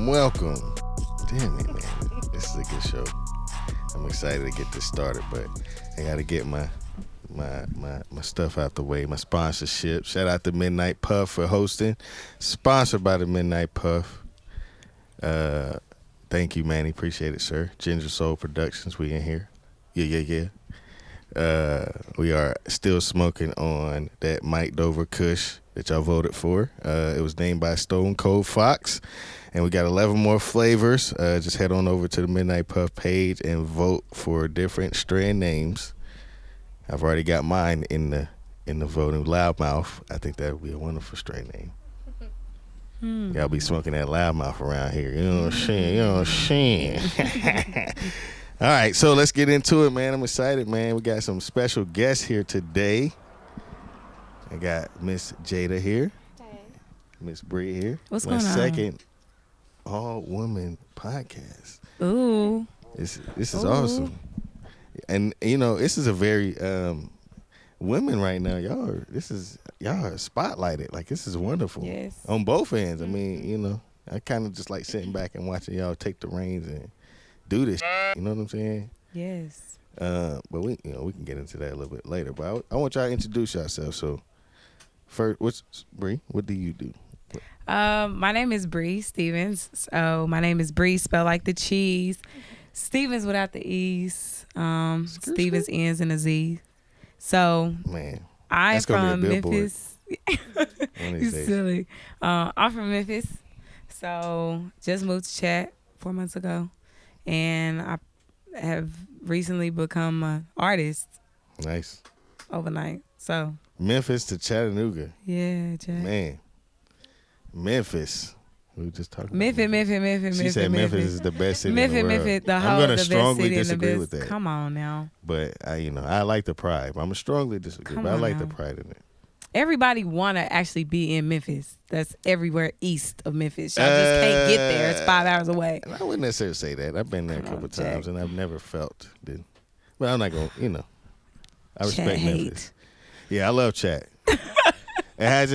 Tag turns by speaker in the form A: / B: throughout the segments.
A: Welcome. Damn it, man. This is a good show. I'm excited to get this started, but I got to get my stuff out the way, my sponsorship. Shout out to Midnight Puff for hosting. Sponsored by the Midnight Puff. Thank you, Manny. Appreciate it, sir. Ginger Soul Productions, we in here. Yeah. We are still smoking on that Mike Dover Kush that y'all voted for. It was named by Stone Cold Fox. And we got 11 more flavors. Just head on over to the Midnight Puff page and vote for different strand names. I've already got mine in the voting. Loudmouth. I think that would be a wonderful strand name. Y'all be smoking that Loudmouth around here. You know what I'm saying? All right, so let's get into it, man. I'm excited, man. We got some special guests here today. I got Miss Jada here.
B: Hey.
A: Miss Brie here.
B: What's going on?
A: My second all-woman podcast.
B: Ooh.
A: This is awesome. And, you know, this is a very, women right now, y'all are spotlighted. Like, this is wonderful.
B: Yes.
A: On both ends. I mean, you know, I kind of just like sitting back and watching y'all take the reins and do this. You know what I'm saying?
B: Yes.
A: But we can get into that a little bit later. But I want y'all to introduce yourself. So, first, Brie? What do you do?
B: My name is Brie Stvnz. So my name is Brie, spelled like the cheese. Stevens without the E's. Stevens ends in a Z. So
A: man,
B: I'm from
A: Billboard.
B: Memphis. You silly. I'm from Memphis. So just moved to Chat 4 months ago. And I have recently become an artist. Nice. Overnight. So
A: Memphis to Chattanooga.
B: Yeah, Chat.
A: Man. Memphis. We were just talking
B: Memphis.
A: She said Memphis is the best city in the world.
B: Memphis, the whole,
A: I'm going to
B: the
A: strongly
B: best city
A: disagree
B: in the
A: with
B: best.
A: that.
B: Come on now.
A: But I like the pride. I'm going to strongly disagree. But I like the pride in it.
B: Everybody want to actually be in Memphis. That's everywhere east of Memphis. Y'all just can't get there. It's 5 hours away.
A: I wouldn't necessarily say that. I've been there a couple times, and I've never felt that. But I'm not going to, I respect Memphis. Yeah, I love Chat. It has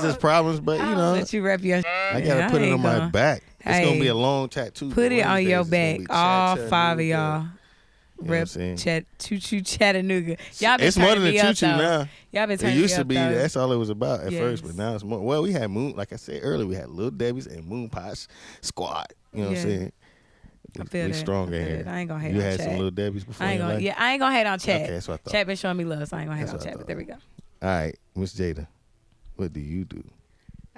A: its problems, but
B: let you rep your.
A: I gotta put it on my back. It's gonna be a long tattoo.
B: Put it on your back. All 5 of y'all. Rep Choo-Choo Chattanooga. Y'all been
A: it's more than a choo-choo
B: though.
A: now.
B: Y'all been turning
A: It used
B: me
A: to
B: up,
A: be
B: though.
A: that's all it was about at first, but now it's more. Well, we had like I said earlier, we had Little Debbie's and Moon Pot's squad. You know what I'm saying? We strong in here.
B: I ain't gonna hate on
A: You
B: Chat.
A: had some Little Debbie's before.
B: I ain't gonna hate on Chat.
A: Okay, that's what I thought.
B: Chat been showing me love, so I ain't gonna hate on Chat. But there we go.
A: All right, Miss Jada, what do you do?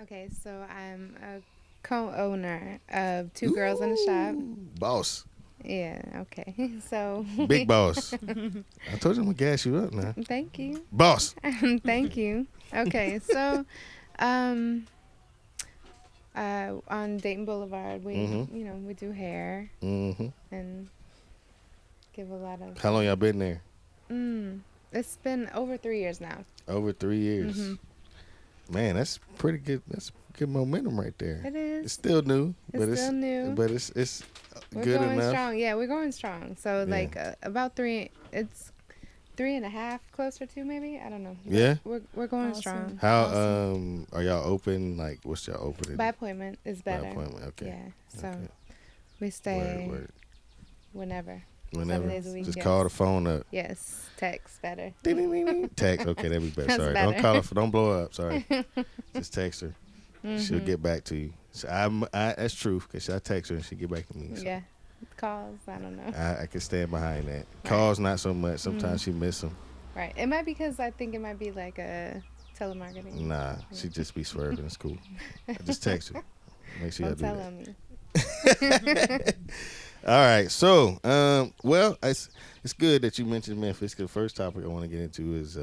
C: Okay, so I'm a co-owner of Two Girls in the Shop.
A: Boss.
C: Yeah, okay. So
A: Big boss. I told you I'm gonna gas you up now.
C: Thank you.
A: Boss.
C: Thank you. Okay, so on Dayton Boulevard, we we do hair and give a lot of.
A: How long y'all been there?
C: It's been over 3 years now.
A: Over 3 years. Man, that's pretty good. That's good momentum right there.
C: It is.
A: It's still new,
C: but it's
A: we're
C: good
A: going
C: enough. Strong. Yeah, we're going strong. So about 3. It's 3.5 closer to maybe. I don't know.
A: Yeah.
C: We're going strong.
A: How are y'all open? Like, what's y'all opening?
C: By appointment is better.
A: By appointment. Okay.
C: Yeah. So we stay whenever.
A: Whenever.
C: 7 days a week,
A: just call the phone up.
C: Yes, text better.
A: Ding, ding, ding, ding. Text. Okay, that'd be better.
C: That's
A: Sorry,
C: better.
A: don't call her. Don't blow her up. Sorry. Just text her. She'll get back to you. So that's true because I text her and she get back to me. So.
C: Yeah, calls. I don't know.
A: I can stand behind that. Calls not so much. Sometimes she miss them.
C: Right. It might be because I think it might be like a telemarketing.
A: Nah, she just be swerving. It's cool. I just text her. Make sure
C: don't
A: I do
C: that.
A: All right, so well, it's good that you mentioned Memphis. Cause the first topic I want to get into is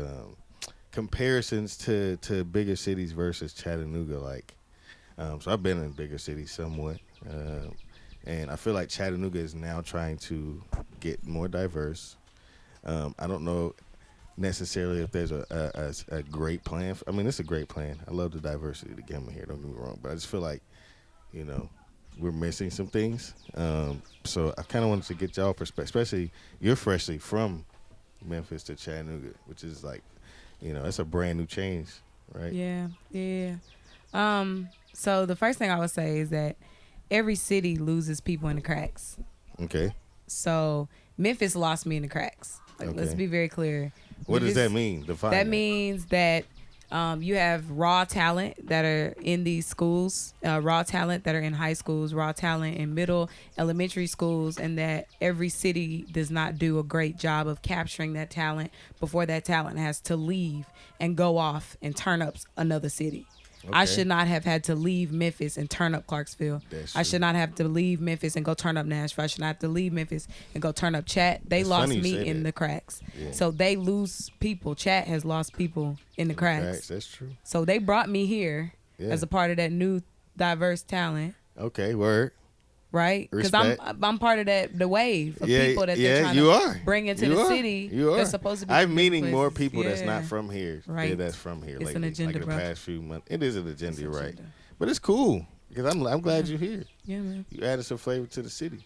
A: comparisons to bigger cities versus Chattanooga. Like, so I've been in bigger cities somewhat, and I feel like Chattanooga is now trying to get more diverse. I don't know. necessarily if there's a great plan. I mean, it's a great plan. I love the diversity of the gamma here. Don't get me wrong, but I just feel like, you know, we're missing some things. So I kind of wanted to get y'all perspective, especially you're freshly from Memphis to Chattanooga, which is like, you know, it's a brand new change, right?
B: Yeah. So the first thing I would say is that every city loses people in the cracks.
A: Okay.
B: So Memphis lost me in the cracks. Like, let's be very clear.
A: What does that mean? Define
B: that means that you have raw talent that are in these schools, raw talent that are in high schools, raw talent in middle, elementary schools, and that every city does not do a great job of capturing that talent before that talent has to leave and go off and turn up another city. Okay. I should not have had to leave Memphis and turn up Clarksville. I should not have to leave Memphis and go turn up Nashville. I should not have to leave Memphis and go turn up Chat. They lost me in the cracks. Yeah. So they lose people. Chat has lost people in the cracks.
A: That's true.
B: So they brought me here as a part of that new diverse talent.
A: Okay, word.
B: Right? Because I'm part of the wave of people that they're trying to bring into the city.
A: You are.
B: They're supposed to be.
A: I'm meeting more people that's not from here.
B: Right.
A: That's from here.
B: It's an agenda,
A: like in the past few months. It is an agenda, you're right.
B: Agenda.
A: But it's cool because I'm glad you're here.
B: Yeah, man.
A: You added some flavor to the city.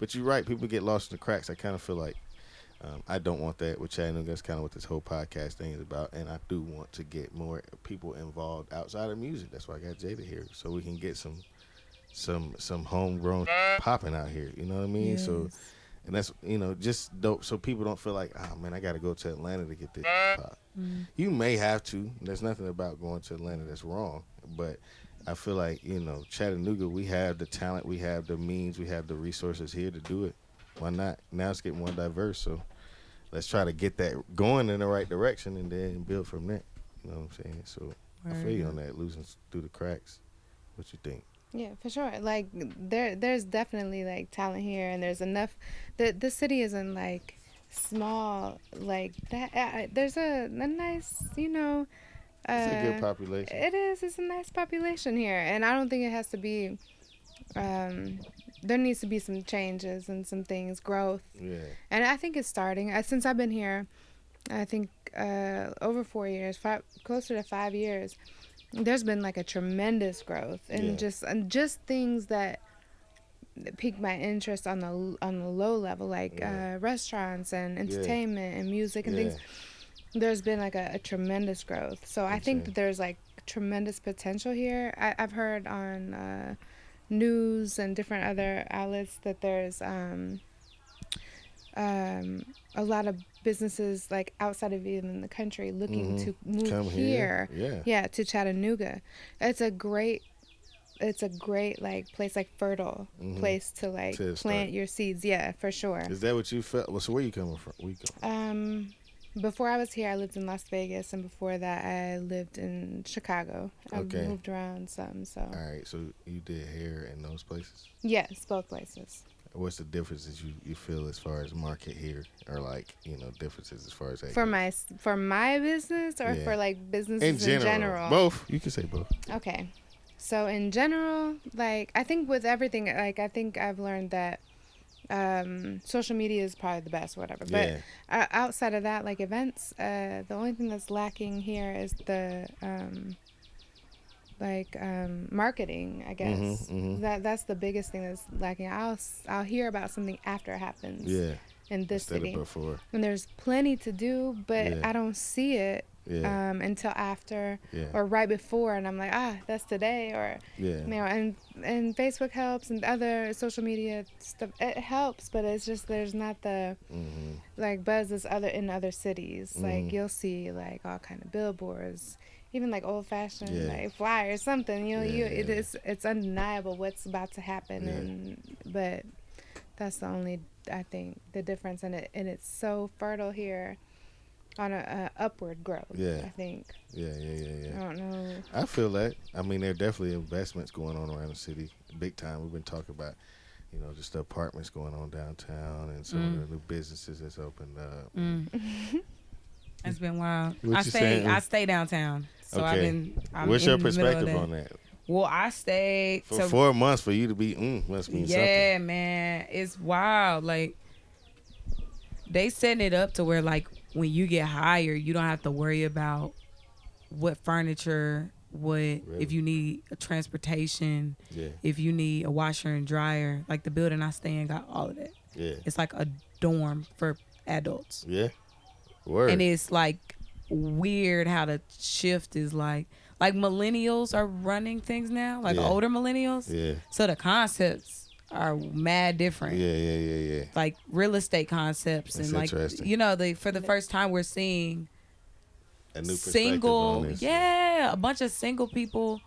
A: But you're right. People get lost in the cracks. I kind of feel like I don't want that with Chattanooga. That's kind of what this whole podcast thing is about. And I do want to get more people involved outside of music. That's why I got Jada here, so we can get some homegrown popping out here, you know what I mean? Yes. So, and that's, you know, just dope, so people don't feel like, oh man, I got to go to Atlanta to get this pop. You may have to. There's nothing about going to Atlanta that's wrong, but I feel like, you know, Chattanooga, we have the talent, we have the means, we have the resources here to do it. Why not? Now it's getting more diverse, so let's try to get that going in the right direction and then build from that. You know what I'm saying? So I feel you on that, losing through the cracks. What you think?
C: Yeah, for sure. Like there's definitely like talent here, and there's enough. The city isn't like small like that. There's a nice, you know.
A: It's a good population.
C: It is. It's a nice population here, and I don't think it has to be. There needs to be some changes and some things, growth. Yeah. And I think it's starting. Since I've been here, I think over 4 years, closer to 5 years. There's been like a tremendous growth and just things that piqued my interest on the low level, like restaurants and entertainment and music and things. There's been like a tremendous growth. So I think that there's like tremendous potential here. I've heard on news and different other outlets that there's a lot of businesses like outside of even the country looking to move here. To Chattanooga. It's a great like place, like fertile place to like plant your seeds. Yeah, for sure.
A: Is that what you felt? Well, so where you coming from?
C: Before I was here, I lived in Las Vegas, and before that, I lived in Chicago. I've moved around some. So. All
A: right, so you did hair in those places?
C: Yes, both places.
A: What's the differences you feel as far as market here, or like, you know, differences as far as that
C: for my business or for like businesses in general?
A: Both. You can say both.
C: Okay, so in general, like I think with everything, like I think I've learned that social media is probably the best, whatever. But outside of that, like events, the only thing that's lacking here is the marketing, I guess. That's the biggest thing that's lacking. I'll hear about something after it happens in this city.
A: Instead of before.
C: And there's plenty to do, but I don't see it until after or right before, and I'm like, that's today, or you know, and Facebook helps and other social media stuff. It helps, but it's just there's not the like buzz as in other cities. Like you'll see like all kind of billboards. Even like old fashioned like flyers, something, you know, it's undeniable what's about to happen, but that's the only, I think, the difference in it, and it's so fertile here on a upward growth. I think. I don't know.
A: I feel that. I mean, there are definitely investments going on around the city, big time. We've been talking about, you know, just the apartments going on downtown and some of the new businesses that's opened up.
B: It's been wild. I stay downtown. So I'm
A: What's your perspective on that?
B: Well, I stayed
A: for 4 months for you to be must mean something.
B: Yeah, man, it's wild. Like they setting it up to where like when you get hired, you don't have to worry about what furniture, if you need a transportation, if you need a washer and dryer. Like the building I stay in got all of that. Yeah. It's like a dorm for adults.
A: Yeah. Word.
B: And it's like weird how the shift is like millennials are running things now, like older millennials. Yeah. So the concepts are mad different.
A: Yeah.
B: Like real estate concepts. That's and like, for the first time we're seeing
A: a new single,
B: a bunch of single people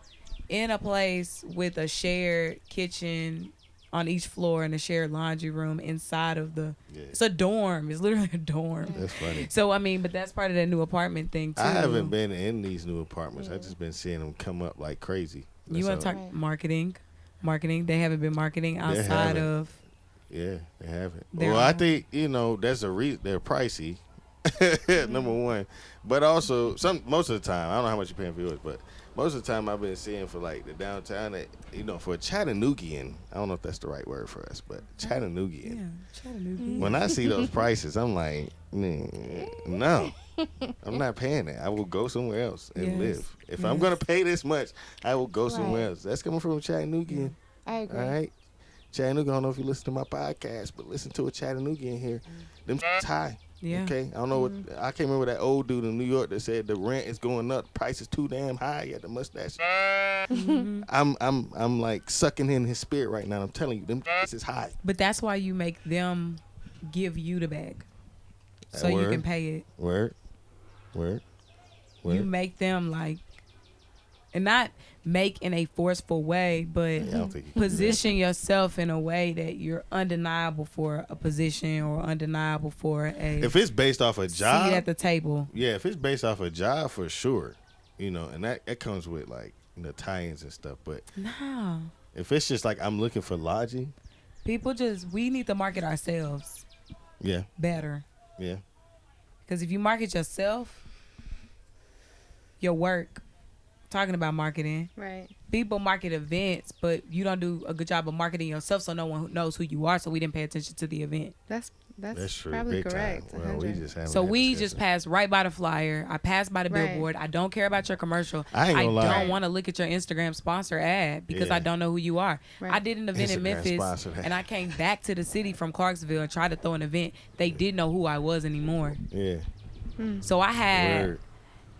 B: in a place with a shared kitchen on each floor and a shared laundry room inside of it's a dorm. It's literally a dorm.
A: That's funny.
B: So I mean, but that's part of that new apartment thing too.
A: I haven't been in these new apartments. I've just been seeing them come up like crazy.
B: You want to talk marketing? They haven't been marketing outside of.
A: Yeah, they haven't. Well, I think that's a reason they're pricey. Number one, but also most of the time I don't know how much you're paying for yours, but most of the time I've been seeing for like the downtown that for a Chattanoogian, I don't know if that's the right word for us, but Chattanoogian.
B: Chattanooga.
A: When I see those prices, I'm like, no, I'm not paying that. I will go somewhere else and live. If I'm gonna pay this much, I will go somewhere else. That's coming from a Chattanoogian.
C: I agree.
A: All right, Chattanooga. I don't know if you listen to my podcast, but listen to a Chattanoogian here. Them high. Yeah. Okay. I don't know I can't remember that old dude in New York that said the rent is going up, price is too damn high. He had the mustache. I'm like sucking in his spirit right now. I'm telling you, them is high.
B: But that's why you make them give you the bag, so you can pay it.
A: Word.
B: You make them like, and not make in a forceful way, but position yourself in a way that you're undeniable for a position or undeniable for a.
A: If it's based off a job,
B: seat at the table.
A: Yeah, if it's based off a job, for sure, and that comes with like the tie-ins and stuff. But
B: no,
A: if it's just like I'm looking for lodging,
B: we need to market ourselves.
A: Yeah.
B: Better.
A: Yeah.
B: Because if you market yourself, your work. Talking about marketing,
C: right?
B: People market events, but you don't do a good job of marketing yourself, so no one knows who you are. So we didn't pay attention to the event.
C: That's
A: true.
C: Probably
A: Big
C: correct.
A: Well,
B: we just passed right by the flyer. I passed by the billboard. I don't care about your commercial.
A: I
B: don't want to look at your Instagram sponsor ad because I don't know who you are. Right. I did an event in Memphis, and I came back to the city from Clarksville and tried to throw an event. They didn't know who I was anymore.
A: Yeah.
B: So I had. Word.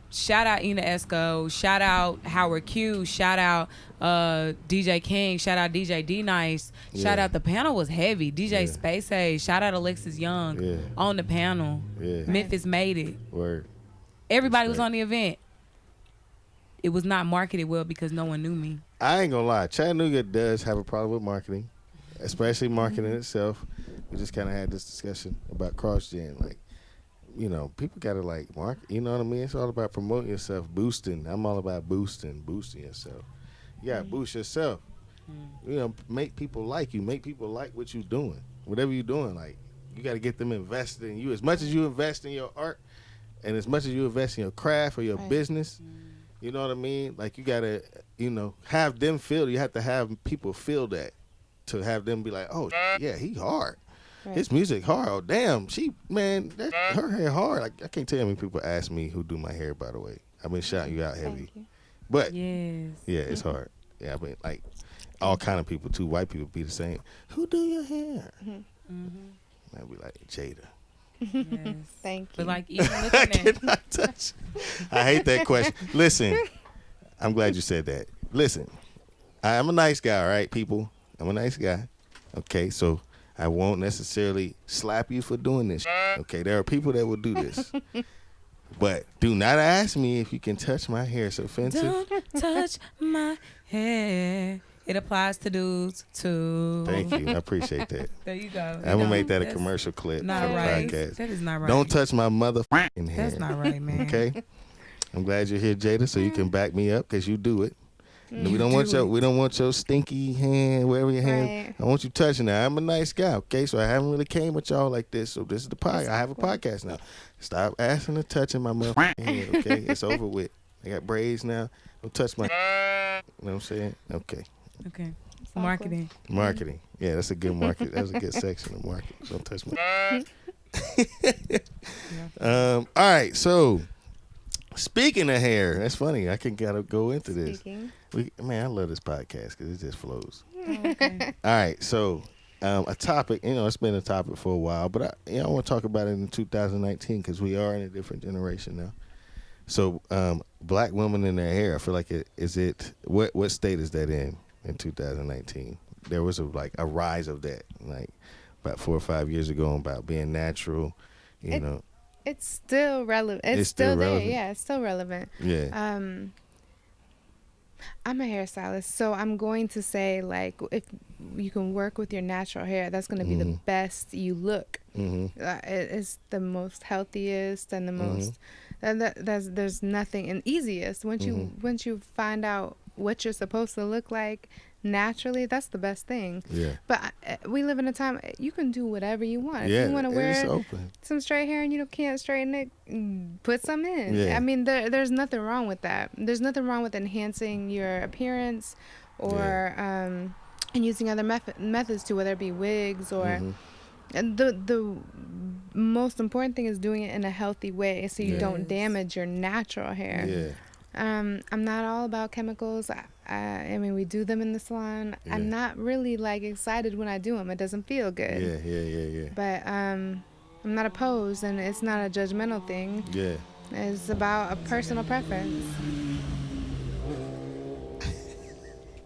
B: Shout out Ina Esco, shout out Howard Q, shout out DJ King, shout out DJ D Nice, shout out, the panel was heavy. DJ Space Age, shout out Alexis Young on the panel. Memphis made it.
A: Word.
B: Everybody was on the event. It was not marketed well because no one knew me.
A: I ain't gonna lie, Chattanooga does have a problem with marketing, especially marketing itself. We just kind of had this discussion about cross-gen, like. People gotta like market. You know what I mean? It's all about promoting yourself, boosting. I'm all about boosting yourself. You gotta boost yourself. Make people like you. Make people like what you're doing. Whatever you're doing, like you gotta get them invested in you. As much as you invest in your art, and as much as you invest in your craft or your business, you know what I mean? Like you gotta, have them feel. You have to have people feel that to have them be like, oh yeah, he hard. Right. His music hard. Oh, damn, her hair hard. I can't tell you how many people ask me who do my hair, by the way. I've been shouting you out heavy. But, it's hard. Yeah, I mean, like, all kind of people, too. White people be the same. Who do your hair? Mm-hmm. I'd be like, Jada.
B: Yes.
C: Thank you.
B: But, like, even looking at...
A: I cannot touch. I hate that question. Listen, I'm glad you said that. Listen, I'm a nice guy, all right, people? I'm a nice guy. Okay, so... I won't necessarily slap you for doing this. Okay, there are people that will do this. But do not ask me if you can touch my hair. It's offensive.
B: Don't touch my hair. It applies to dudes too.
A: Thank you. I appreciate that.
B: There you go.
A: I'm going to make that a commercial clip.
B: Not right. Podcast. That is not right.
A: Don't touch my motherfucking hair.
B: That's not right, man.
A: Okay? I'm glad you're here, Jada, so you can back me up because you do it. We don't want your stinky hand, wherever your hand. Right. I want you touching that. I'm a nice guy, okay? So I haven't really came with y'all like this. So this is the podcast. I have a podcast now. Stop asking to touching my motherfucking hand, okay? It's over with. I got braids now. Don't touch my. You know what I'm saying? Okay.
B: Marketing.
A: Marketing. Yeah, that's a good market. That's a good section of market. Don't touch my. All right, so speaking of hair, that's funny. I can gotta go into this. Man, I love this podcast because it just flows.
B: Okay.
A: All right, so a topic. It's been a topic for a while, but I want to talk about it in 2019 because we are in a different generation now. So, black women in their hair. I feel like what state is that in 2019? There was a rise of that, like about 4 or 5 years ago, about being natural.
C: It's still relevant. It's still relevant. There. Yeah, it's still relevant.
A: Yeah.
C: I'm a hairstylist, so I'm going to say, like, if you can work with your natural hair, that's going to be the best you look. It's the most healthiest and the most, and there's nothing, and easiest. Once you find out what you're supposed to look like naturally, that's the best thing.
A: Yeah.
C: But we live in a time you can do whatever you want.
A: Yeah,
C: if you want to wear
A: some
C: straight hair and you can't straighten it, put some in.
A: Yeah.
C: I mean, there's nothing wrong with that. There's nothing wrong with enhancing your appearance or and using other methods too, whether it be wigs or and the most important thing is doing it in a healthy way so you don't damage your natural hair.
A: Yeah.
C: I'm not all about chemicals. I mean, we do them in the salon. Yeah. I'm not really excited when I do them. It doesn't feel good.
A: Yeah.
C: But I'm not opposed, and it's not a judgmental thing.
A: Yeah.
C: It's about a personal preference.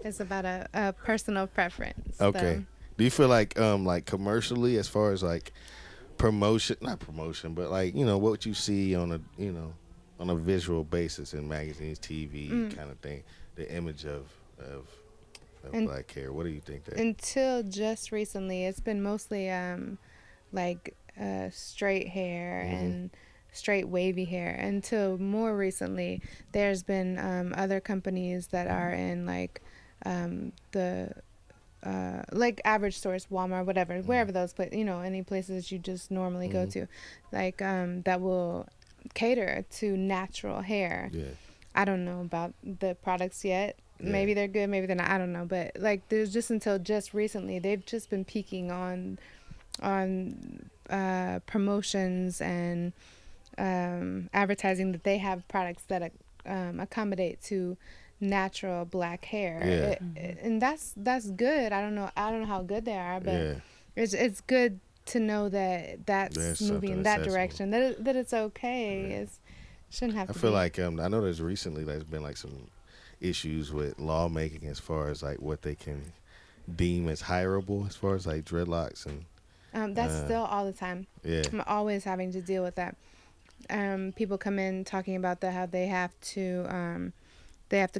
C: It's about a personal preference.
A: Okay.
C: So.
A: Do you feel like commercially, as far as not promotion, but what you see on a visual basis in magazines, TV kind of thing, the image of black hair. What do you think that?
C: Until just recently, it's been mostly straight hair and straight wavy hair. Until more recently, there's been other companies that are in the average stores, Walmart, whatever, wherever those any places you just normally go to, that will cater to natural hair.
A: Yeah.
C: I don't know about the products yet. Yeah. Maybe they're good, maybe they're not. I don't know. But there's just until just recently, they've just been peaking on promotions and advertising that they have products that accommodate to natural black hair.
A: Yeah.
C: And that's good. I don't know how good they are, but it's good to know that that's moving in that direction. That it's okay.
A: Yeah.
C: It shouldn't have to.
A: I feel like I know there's been some issues with lawmaking as far as what they can deem as hireable, as far as dreadlocks and.
C: That's still all the time.
A: Yeah.
C: I'm always having to deal with that. People come in talking about how they have to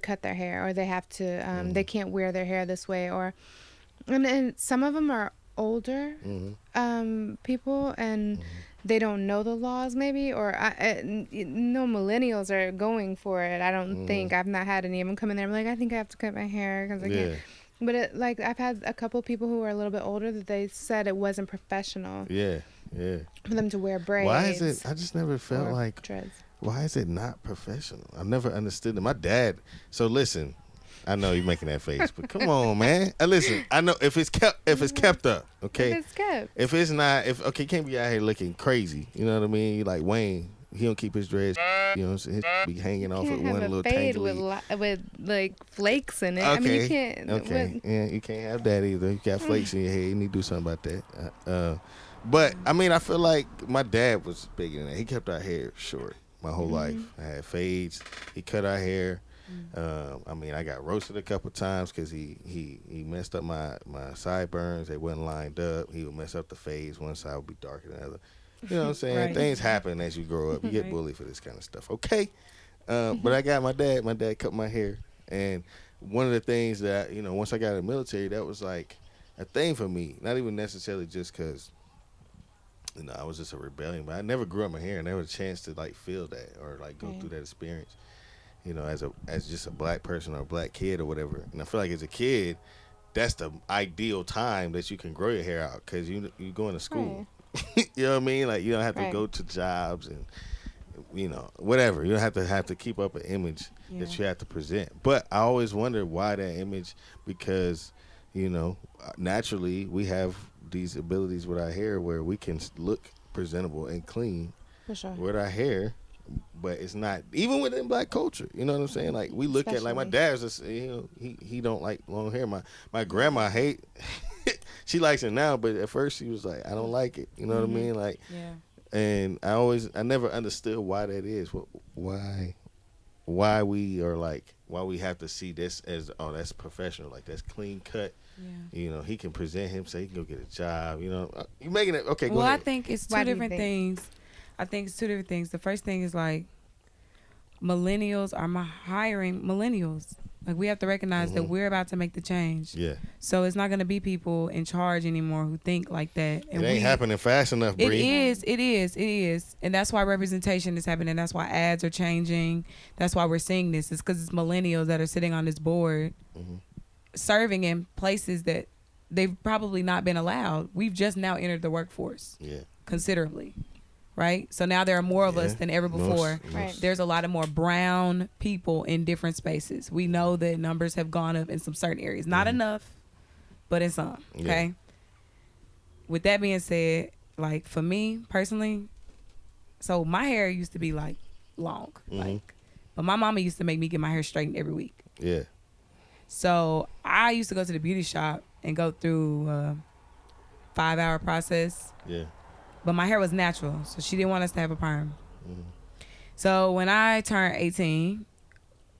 C: cut their hair, or they have to they can't wear their hair this way, and some of them are older people, and they don't know the laws maybe, or no millennials are going for it. I don't think. I've not had any of them come in there. I'm like, I think I have to cut my hair because I can't. But I've had a couple people who are a little bit older that they said it wasn't professional.
A: Yeah.
C: For them to wear braids.
A: Why is it? I just never felt like
C: dreads.
A: Why is it not professional? I've never understood it. My dad. So listen, I know you're making that face, but come on, man. Listen, I know if it's kept up, okay.
C: If it's kept.
A: If it's not, you can't be out here looking crazy. You know what I mean? You like Wayne. He don't keep his dreads. You know, his be hanging off with one little
C: fade
A: tangly.
C: with flakes in it.
A: Okay.
C: I mean, you can't.
A: Okay. Yeah, you can't have that either. You got flakes in your hair. You need to do something about that. But I mean, I feel like my dad was bigger than that. He kept our hair short my whole life. I had fades. He cut our hair. I mean, I got roasted a couple times because he messed up my sideburns. They wasn't lined up. He would mess up the fades. One side would be darker than the other. You know what I'm saying?
B: Right.
A: Things happen as you grow up. You get bullied for this kind of stuff. Okay. But I got my dad. My dad cut my hair. And one of the things that, once I got in the military, that was like a thing for me. Not even necessarily just because, I was just a rebellion. But I never grew up my hair. I never had a chance to feel that or go through that experience. As just a black person or a black kid or whatever. And I feel like as a kid, that's the ideal time that you can grow your hair out because you going to school. Right. You know what I mean? You don't have to go to jobs and, whatever. You don't have to keep up an image that you have to present. But I always wonder why that image, because, you know, naturally we have these abilities with our hair where we can look presentable and clean
C: For sure.
A: with our hair, but it's not even within black culture. You know what I'm saying? Like we look at like my dad's just, you know, he don't like long hair. My grandma hate she likes it now, but at first she was like, I don't like it. You know what I mean? Like,
B: Yeah.
A: and I never understood why that is. Why we are like, why we have to see this as, oh, that's professional, like that's clean cut.
B: Yeah.
A: You know, he can present himself, he can go get a job. You know, you making it okay. Go
B: well,
A: ahead.
B: I think it's two different things. I think it's two different things. The first thing is like millennials are hiring millennials. Like we have to recognize that we're about to make the change.
A: Yeah.
B: So it's not going to be people in charge anymore who think like that. And
A: it ain't happening fast enough, Brie.
B: It is. And that's why representation is happening. That's why ads are changing. That's why we're seeing this. It's because it's millennials that are sitting on this board serving in places that they've probably not been allowed. We've just now entered the workforce considerably. Right? So now there are more of us than ever before.
C: Right.
B: There's a lot of more brown people in different spaces. We know that numbers have gone up in some certain areas. Not enough, but in some. Okay? Yeah. With that being said, like for me personally, so my hair used to be like long. Like, but my mama used to make me get my hair straightened every week.
A: Yeah.
B: So I used to go to the beauty shop and go through a 5-hour process.
A: Yeah.
B: But my hair was natural, so she didn't want us to have a perm. So when I turned 18,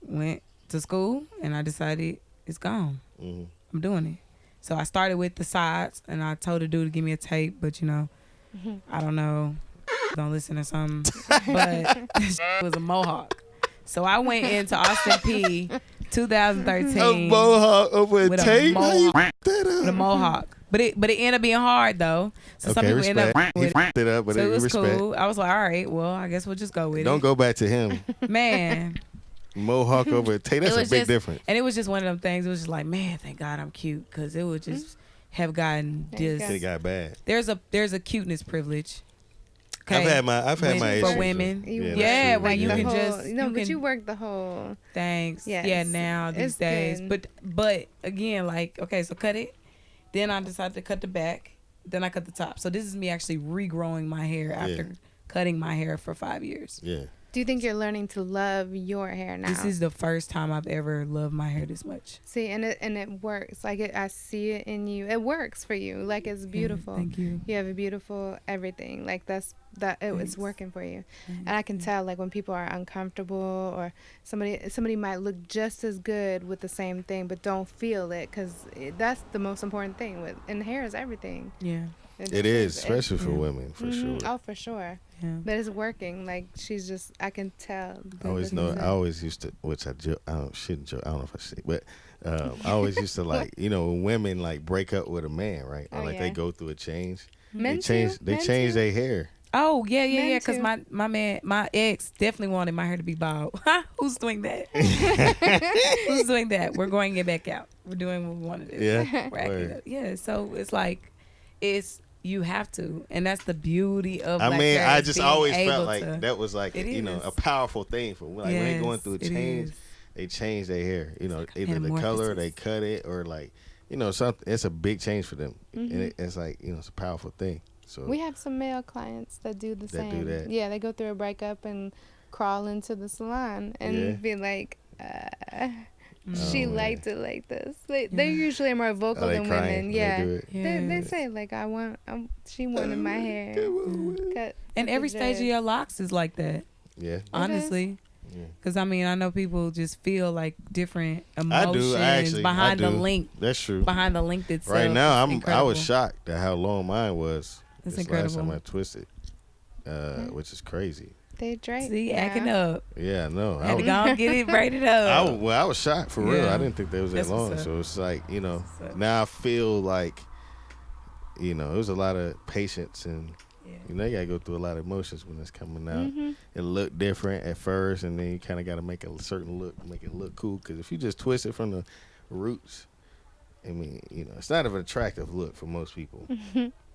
B: went to school, and I decided it's gone. I'm doing it. So I started with the sides, and I told the dude to give me a tape, but you know, I don't know, don't listen or something. But it was a mohawk. So I went into Austin P 2013.
A: A mohawk over a tape?
B: With a mohawk. But it ended up being hard though. So some people end up with
A: it. It up, but
B: so it was
A: respect.
B: cool. I was like, all right, well, I guess we'll just go with
A: Don't go back to him.
B: Man.
A: Mohawk over a tape. That's a big difference.
B: And it was just one of them things. It was just like, man, thank God I'm cute, because it would just have gotten just.
A: It got bad.
B: There's a cuteness privilege.
A: Okay. I've had my issues
B: for women.
A: Yeah,
B: where you can just
C: but you work the whole.
B: Thanks.
C: Yes.
B: Yeah, now these days.
C: Good.
B: But again, like, okay, so cut it. Then I decided to cut the back. Then I cut the top. So this is me actually regrowing my hair after cutting my hair for 5 years.
A: Yeah.
C: Do you think you're learning to love your hair now?
B: This is the first time I've ever loved my hair this much.
C: See, and it works. Like I see it in you. It works for you. Like it's beautiful.
B: Thank you.
C: You have a beautiful everything. Like it was working for you. And I can tell like when people are uncomfortable or somebody might look just as good with the same thing but don't feel it, because that's the most important thing and hair is everything.
B: Yeah.
A: It is, especially for women, for sure.
C: Oh, for sure. Yeah. But it's working. Like she's just, I can tell.
A: I always used to, which I shouldn't joke. I don't know if I should, but I always used to like, you know, when women like break up with a man, right? Or like they go through a change. They change their hair.
B: Oh yeah. Because my ex definitely wanted my hair to be bald. Who's doing that? Who's doing that? We're going to get back out. We're doing what we want to do.
A: Yeah.
B: Right. Yeah. So it's like, you have to, and that's the beauty of.
A: I mean, I just always felt like that was like a powerful thing for like when they going through a change, they change their hair. You know, either the color, they cut it, or like, you know, something. It's a big change for them, and it's like, you know, it's a powerful thing. So
C: we have some male clients that do the same.
A: Do that.
C: Yeah, they go through a breakup and crawl into the salon and be like, she liked it like this. They usually are more vocal than women. Yeah, they say like, she wanted my hair cut.
B: And every stage of your locks is like that.
A: Yeah,
B: honestly. Because I mean, I know people just feel like different emotions behind the length.
A: That's true.
B: Behind the length itself.
A: Right now, I was shocked at how long mine was.
B: That's incredible.
A: Last time I twisted, which is crazy.
C: They drank.
B: See, acting up.
A: Yeah, no.
B: Had to go and get it braided up.
A: I was shocked for real. I didn't think they was that long. So it's like, you know, now I feel like, you know, it was a lot of patience and, you know, you gotta go through a lot of emotions when it's coming out. It looked different at first, and then you kind of got to make a certain look, make it look cool. Because if you just twist it from the roots, I mean, you know, it's not an attractive look for most people.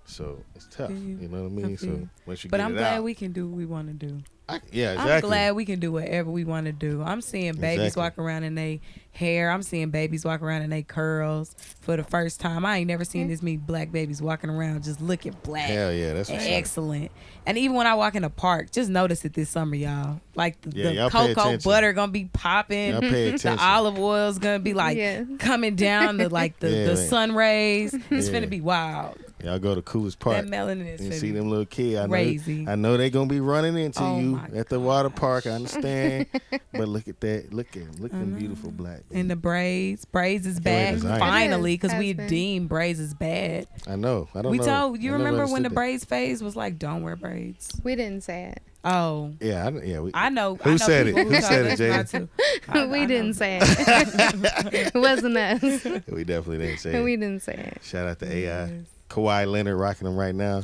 A: So it's tough. You know what I mean? So once you
B: but
A: get
B: I'm
A: it
B: glad
A: out,
B: we can do what we want to do.
A: exactly.
B: I'm glad we can do whatever we want to do. I'm seeing babies walk around in their hair. I'm seeing babies walk around in their curls for the first time. I ain't never seen this many black babies walking around just looking black.
A: Hell yeah, that's
B: excellent. And even when I walk in the park, just notice it this summer, y'all. Like the cocoa butter gonna be popping. The olive oil's gonna be like coming down the sun rays. It's gonna be wild.
A: Y'all go to Coolest Park.
B: That melanin is
A: and see them little kids.
B: Crazy.
A: I know they gonna be running into you at the water park. I understand, but look at that. Look them beautiful black.
B: And the braids is back finally because we deemed braids as bad.
A: I know. I don't know.
B: We told you. Remember when the braids phase was like, don't wear braids.
C: We didn't say it.
B: Oh.
A: Yeah.
B: I know.
A: Who said it? Who said it, Jada?
C: We didn't say it. It wasn't us.
A: We definitely didn't say it.
C: We didn't say it.
A: Shout out to AI. Kawhi Leonard rocking them right now. You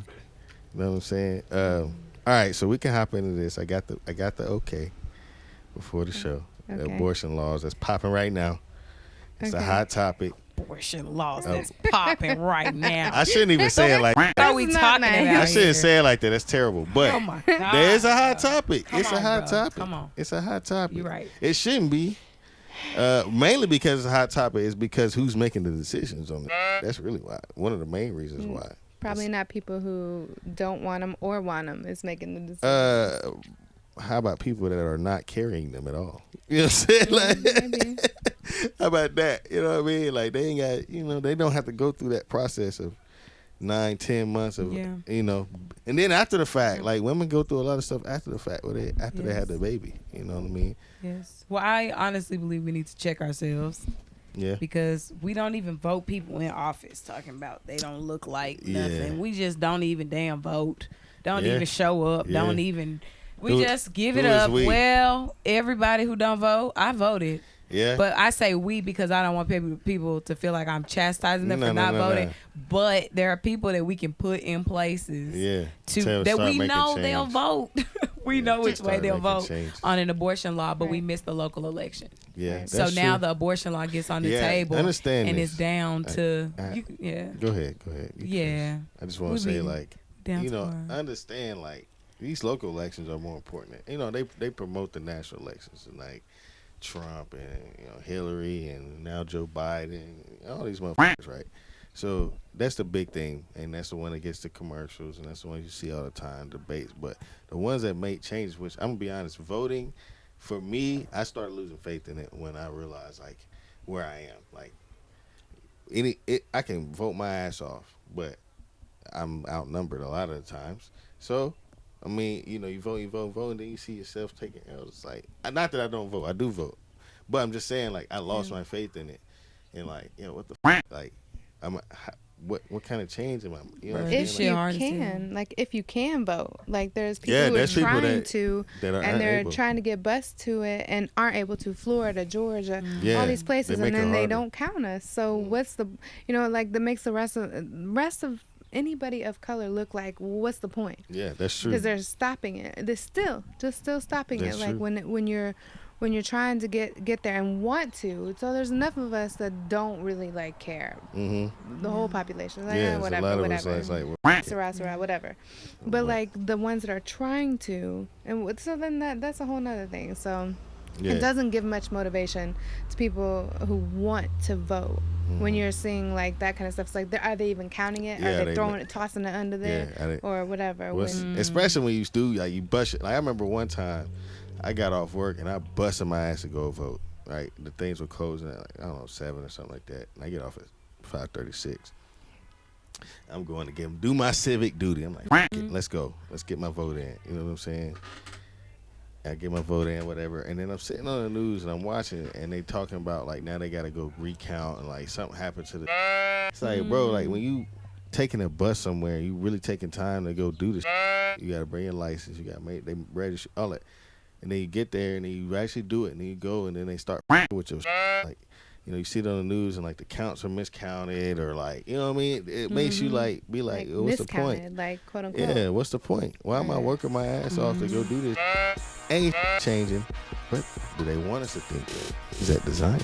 A: know what I'm saying? All right, so we can hop into this. I got the okay before the show. The abortion laws that's popping right now. It's a hot topic.
B: Abortion laws that's popping right now.
A: I shouldn't even say it like that.
B: What are we talking about?
A: I shouldn't say it like that. That's terrible. But there is a hot topic. It's a hot topic.
B: Come on.
A: It's a hot topic.
B: You're right.
A: It shouldn't be. Mainly because it's a hot topic is because who's making the decisions on it. That's really why. One of the main reasons why.
C: Probably not people who don't want them or want them is making the decisions.
A: How about people that are not carrying them at all? You know what I'm saying? Like, how about that? You know what I mean? Like they ain't got, they don't have to go through that process of 9-10 months of, and then after the fact, like women go through a lot of stuff after the fact, after they had the baby. You know what I mean?
B: Yes. Well, I honestly believe we need to check ourselves.
A: Yeah.
B: Because we don't even vote people in office talking about they don't look like nothing. We just don't even damn vote. Don't even show up. Don't even. We just give it up. Well, everybody who don't vote, I voted.
A: Yeah.
B: But I say we because I don't want people to feel like I'm chastising them for not voting. No. But there are people that we can put in places that we know they'll vote. We know which way they'll vote on an abortion law, but we missed the local election.
A: Yeah.
B: So now the abortion law gets on the table and it's down to
A: Go ahead. I just want to say understand like these local elections are more important. They promote the national elections and like Trump and Hillary and now Joe Biden, all these motherfuckers, right? So that's the big thing, and that's the one that gets the commercials, and that's the one you see all the time, debates. But the ones that make changes, which I'm gonna be honest, voting for me, I started losing faith in it when I realized like where I am. Like I can vote my ass off, but I'm outnumbered a lot of the times. So I mean, you vote, and then you see yourself taking L's. It's like, not that I don't vote, I do vote, but I'm just saying, like, I lost my faith in it, and like, what the like, what kind of change am I?
C: If you can vote, like, there's people who are trying to, and they're trying to get bused to it and aren't able to. Florida, Georgia, all these places, and then they don't count us. So what's the, that makes the rest of anybody of color look like, what's the point?
A: Yeah, that's true.
C: Because they're stopping it. They're still stopping it. Like when you're trying to get there and want to. So there's enough of us that don't really like care. Mm-hmm. The whole population, like whatever. Us, like, Sarah, whatever. But like the ones that are trying to, and so then that's a whole nother thing. So. Yeah. It doesn't give much motivation to people who want to vote when you're seeing like that kind of stuff. It's like, are they even counting it? Are they throwing it, tossing it under there, or whatever?
A: Especially when you do, like you bust it. Like I remember one time, I got off work and I busted my ass to go vote. Right, the things were closing at like 7 or something like that, and I get off at 5:36. I'm going to do my civic duty. I'm like, let's go, let's get my vote in. You know what I'm saying? I get my vote in, whatever, and then I'm sitting on the news and I'm watching it, and they talking about like now they gotta go recount and like something happened to the. It's like, bro, like when you taking a bus somewhere, you really taking time to go do this. You gotta bring your license, you gotta make they register all that, and then you get there and then you actually do it, and then you go and then they start with your like. You see it on the news and like the counts are miscounted or like, you know what I mean? It makes you like be like, what's the point?
C: Like quote unquote.
A: Yeah, what's the point? Why am I working my ass off to go do this? Ain't changing, but do they want us to think that? Is that design?